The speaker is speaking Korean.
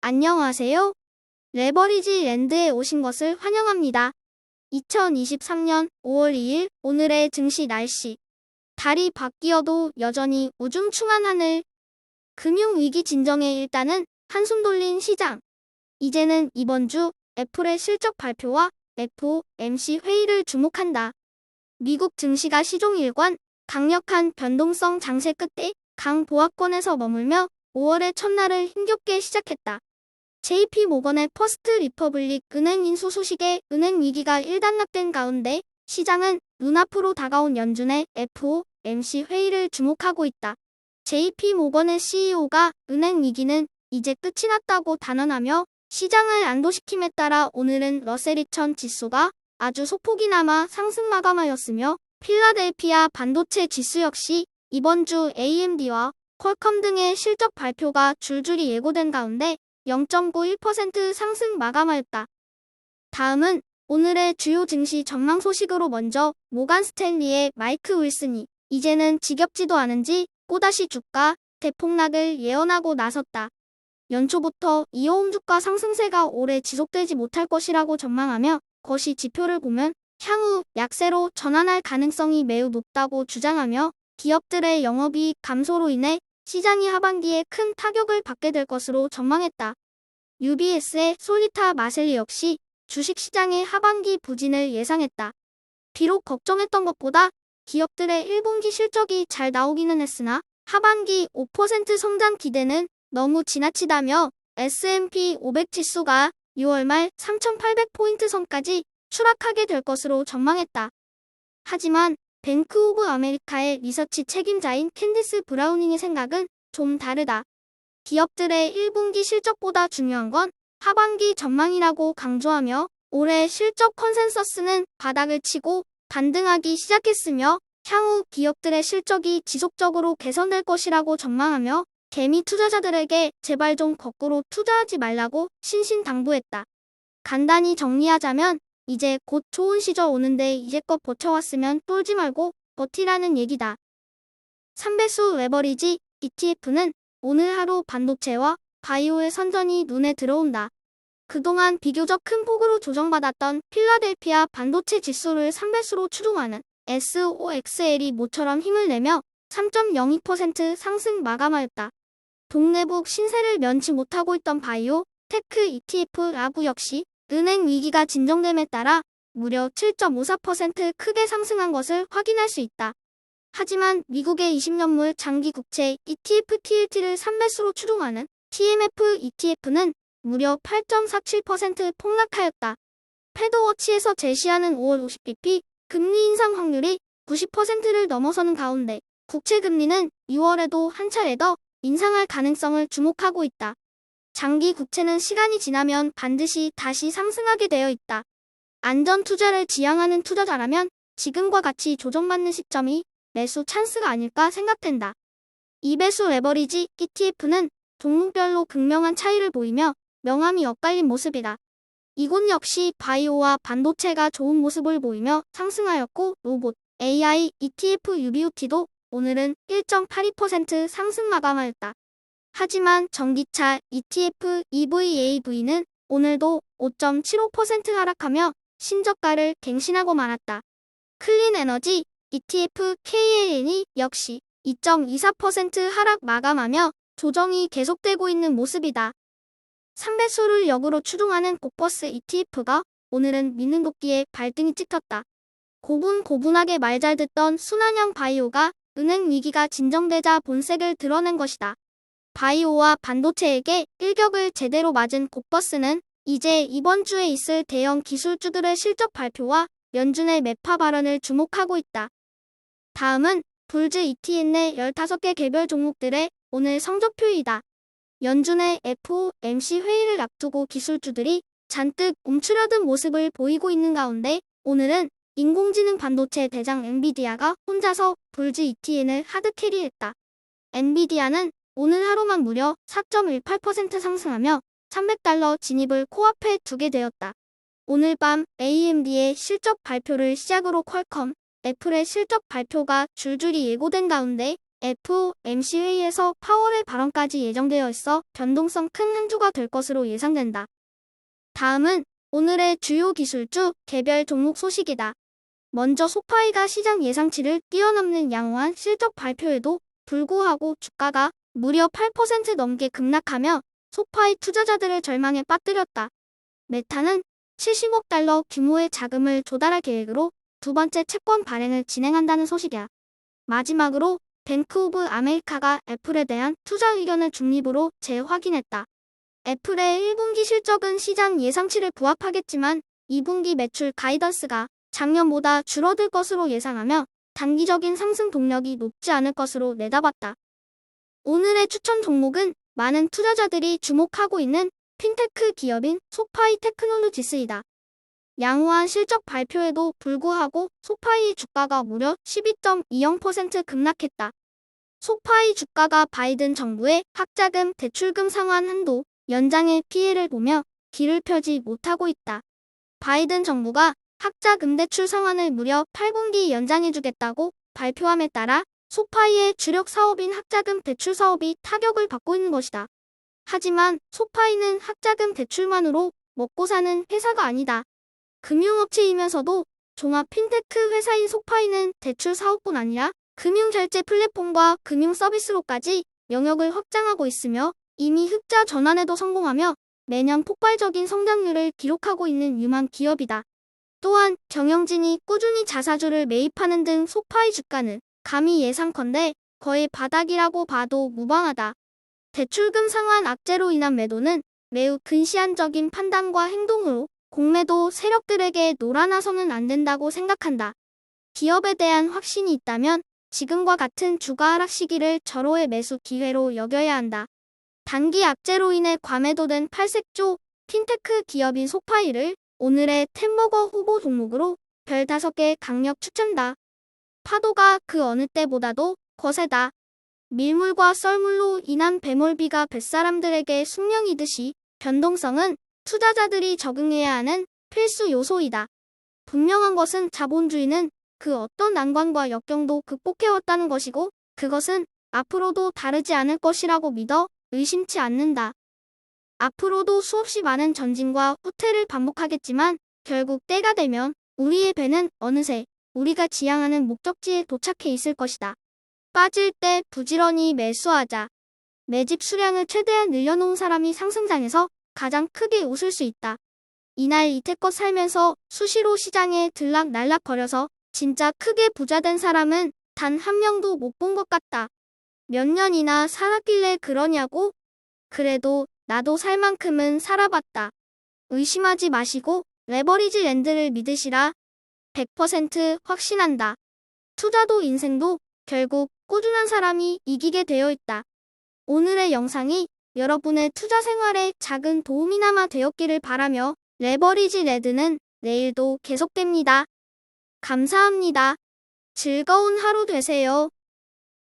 안녕하세요. 레버리지 랜드에 오신 것을 환영합니다. 2023년 5월 2일 오늘의 증시 날씨. 달이 바뀌어도 여전히 우중충한 하늘. 금융위기 진정에 일단은 한숨 돌린 시장. 이제는 이번 주 애플의 실적 발표와 FOMC 회의를 주목한다. 미국 증시가 시종 일관 강력한 변동성 장세 끝에 강보합권에서 머물며 5월의 첫날을 힘겹게 시작했다. JP모건의 퍼스트 리퍼블릭 은행 인수 소식에 은행 위기가 일단락된 가운데 시장은 눈앞으로 다가온 연준의 FOMC 회의를 주목하고 있다. JP모건의 CEO가 은행 위기는 이제 끝이 났다고 단언하며 시장을 안도시킴에 따라 오늘은 러셀 2000 지수가 아주 소폭이나마 상승 마감하였으며 필라델피아 반도체 지수 역시 이번 주 AMD와 퀄컴 등의 실적 발표가 줄줄이 예고된 가운데 0.91% 상승 마감하였다. 다음은 오늘의 주요 증시 전망 소식으로 먼저 모간 스탠리의 마이크 윌슨이 이제는 지겹지도 않은지 또다시 주가 대폭락을 예언하고 나섰다. 연초부터 이어온 주가 상승세가 오래 지속되지 못할 것이라고 전망하며 거시 지표를 보면 향후 약세로 전환할 가능성이 매우 높다고 주장하며 기업들의 영업이익 감소로 인해 시장이 하반기에 큰 타격을 받게 될 것으로 전망했다. UBS의 솔리타 마셀리 역시 주식시장의 하반기 부진을 예상했다. 비록 걱정했던 것보다 기업들의 1분기 실적이 잘 나오기는 했으나 하반기 5% 성장 기대는 너무 지나치다며 S&P 500 지수가 6월 말 3,800포인트 선까지 추락하게 될 것으로 전망했다. 하지만 뱅크 오브 아메리카의 리서치 책임자인 캔디스 브라우닝의 생각은 좀 다르다. 기업들의 1분기 실적보다 중요한 건 하반기 전망이라고 강조하며 올해 실적 컨센서스는 바닥을 치고 반등하기 시작했으며 향후 기업들의 실적이 지속적으로 개선될 것이라고 전망하며 개미 투자자들에게 제발 좀 거꾸로 투자하지 말라고 신신당부했다. 간단히 정리하자면 이제 곧 좋은 시절 오는데 이제껏 버텨왔으면 쫄지 말고 버티라는 얘기다. 3배수 레버리지 ETF는 오늘 하루 반도체와 바이오의 선전이 눈에 들어온다. 그동안 비교적 큰 폭으로 조정받았던 필라델피아 반도체 지수를 3배수로 추종하는 SOXL이 모처럼 힘을 내며 3.02% 상승 마감하였다. 동네북 신세를 면치 못하고 있던 바이오 테크 ETF 라구 역시 은행 위기가 진정됨에 따라 무려 7.54% 크게 상승한 것을 확인할 수 있다. 하지만 미국의 20년물 장기 국채 ETF TLT를 3배수로 추종하는 TMF ETF는 무려 8.47% 폭락하였다. 패드워치에서 제시하는 5월 50bp 금리 인상 확률이 90%를 넘어서는 가운데 국채 금리는 6월에도 한 차례 더 인상할 가능성을 주목하고 있다. 장기 국채는 시간이 지나면 반드시 다시 상승하게 되어 있다. 안전 투자를 지향하는 투자자라면 지금과 같이 조정받는 시점이 매수 찬스가 아닐까 생각된다. 2배수 레버리지 ETF는 종목별로 극명한 차이를 보이며 명암이 엇갈린 모습이다. 이곳 역시 바이오와 반도체가 좋은 모습을 보이며 상승하였고 로봇, AI ETF UBOT도 오늘은 1.82% 상승 마감하였다. 하지만 전기차 ETF EVAV는 오늘도 5.75% 하락하며 신저가를 갱신하고 말았다. 클린 에너지 ETF KAN이 역시 2.24% 하락 마감하며 조정이 계속되고 있는 모습이다. 3배수를 역으로 추종하는 고버스 ETF가 오늘은 믿는 도끼에 발등이 찍혔다. 고분고분하게 말 잘 듣던 순환형 바이오가 은행 위기가 진정되자 본색을 드러낸 것이다. 바이오와 반도체에게 일격을 제대로 맞은 고버스는 이제 이번 주에 있을 대형 기술주들의 실적 발표와 연준의 매파 발언을 주목하고 있다. 다음은 불즈 ETN 내 15개 개별 종목들의 오늘 성적표이다. 연준의 FOMC 회의를 앞두고 기술주들이 잔뜩 움츠려든 모습을 보이고 있는 가운데 오늘은 인공지능 반도체 대장 엔비디아가 혼자서 불즈 ETN을 하드캐리했다. 엔비디아는 오늘 하루만 무려 4.18% 상승하며 300달러 진입을 코앞에 두게 되었다. 오늘 밤 AMD의 실적 발표를 시작으로 퀄컴, 애플의 실적 발표가 줄줄이 예고된 가운데 FOMC 회의에서 파월의 발언까지 예정되어 있어 변동성 큰 한 주가 될 것으로 예상된다. 다음은 오늘의 주요 기술주 개별 종목 소식이다. 먼저 소파이가 시장 예상치를 뛰어넘는 양호한 실적 발표에도 불구하고 주가가 무려 8% 넘게 급락하며 소파이 투자자들을 절망에 빠뜨렸다. 메타는 70억 달러 규모의 자금을 조달할 계획으로 두 번째 채권 발행을 진행한다는 소식이야. 마지막으로 뱅크 오브 아메리카가 애플에 대한 투자 의견을 중립으로 재확인했다. 애플의 1분기 실적은 시장 예상치를 부합하겠지만 2분기 매출 가이던스가 작년보다 줄어들 것으로 예상하며 단기적인 상승 동력이 높지 않을 것으로 내다봤다. 오늘의 추천 종목은 많은 투자자들이 주목하고 있는 핀테크 기업인 소파이 테크놀로지스이다. 양호한 실적 발표에도 불구하고 소파이 주가가 무려 12.20% 급락했다. 소파이 주가가 바이든 정부의 학자금 대출금 상환 한도 연장의 피해를 보며 길을 펴지 못하고 있다. 바이든 정부가 학자금 대출 상환을 무려 8분기 연장해주겠다고 발표함에 따라 소파이의 주력 사업인 학자금 대출 사업이 타격을 받고 있는 것이다. 하지만 소파이는 학자금 대출만으로 먹고 사는 회사가 아니다. 금융업체이면서도 종합 핀테크 회사인 소파이는 대출 사업뿐 아니라 금융결제 플랫폼과 금융서비스로까지 영역을 확장하고 있으며 이미 흑자 전환에도 성공하며 매년 폭발적인 성장률을 기록하고 있는 유망 기업이다. 또한 경영진이 꾸준히 자사주를 매입하는 등 소파이 주가는 감히 예상컨대 거의 바닥이라고 봐도 무방하다. 대출금 상환 악재로 인한 매도는 매우 근시안적인 판단과 행동으로 공매도 세력들에게 놀아나서는 안 된다고 생각한다. 기업에 대한 확신이 있다면 지금과 같은 주가 하락 시기를 절호의 매수 기회로 여겨야 한다. 단기 악재로 인해 과매도된 팔색조 핀테크 기업인 소파이를 오늘의 템버거 후보 종목으로 별 5개 강력 추천다. 파도가 그 어느 때보다도 거세다. 밀물과 썰물로 인한 배몰비가 뱃사람들에게 숙명이듯이 변동성은 투자자들이 적응해야 하는 필수 요소이다. 분명한 것은 자본주의는 그 어떤 난관과 역경도 극복해왔다는 것이고 그것은 앞으로도 다르지 않을 것이라고 믿어 의심치 않는다. 앞으로도 수없이 많은 전진과 후퇴를 반복하겠지만 결국 때가 되면 우리의 배는 어느새 우리가 지향하는 목적지에 도착해 있을 것이다. 빠질 때 부지런히 매수하자. 매집 수량을 최대한 늘려놓은 사람이 상승장에서 가장 크게 웃을 수 있다. 이날 이태껏 살면서 수시로 시장에 들락날락거려서 진짜 크게 부자된 사람은 단 한 명도 못 본 것 같다. 몇 년이나 살았길래 그러냐고? 그래도 나도 살 만큼은 살아봤다. 의심하지 마시고 레버리지 랜드를 믿으시라. 100% 확신한다. 투자도 인생도 결국 꾸준한 사람이 이기게 되어 있다. 오늘의 영상이 여러분의 투자 생활에 작은 도움이나마 되었기를 바라며 레버리지 랜드는 내일도 계속됩니다. 감사합니다. 즐거운 하루 되세요.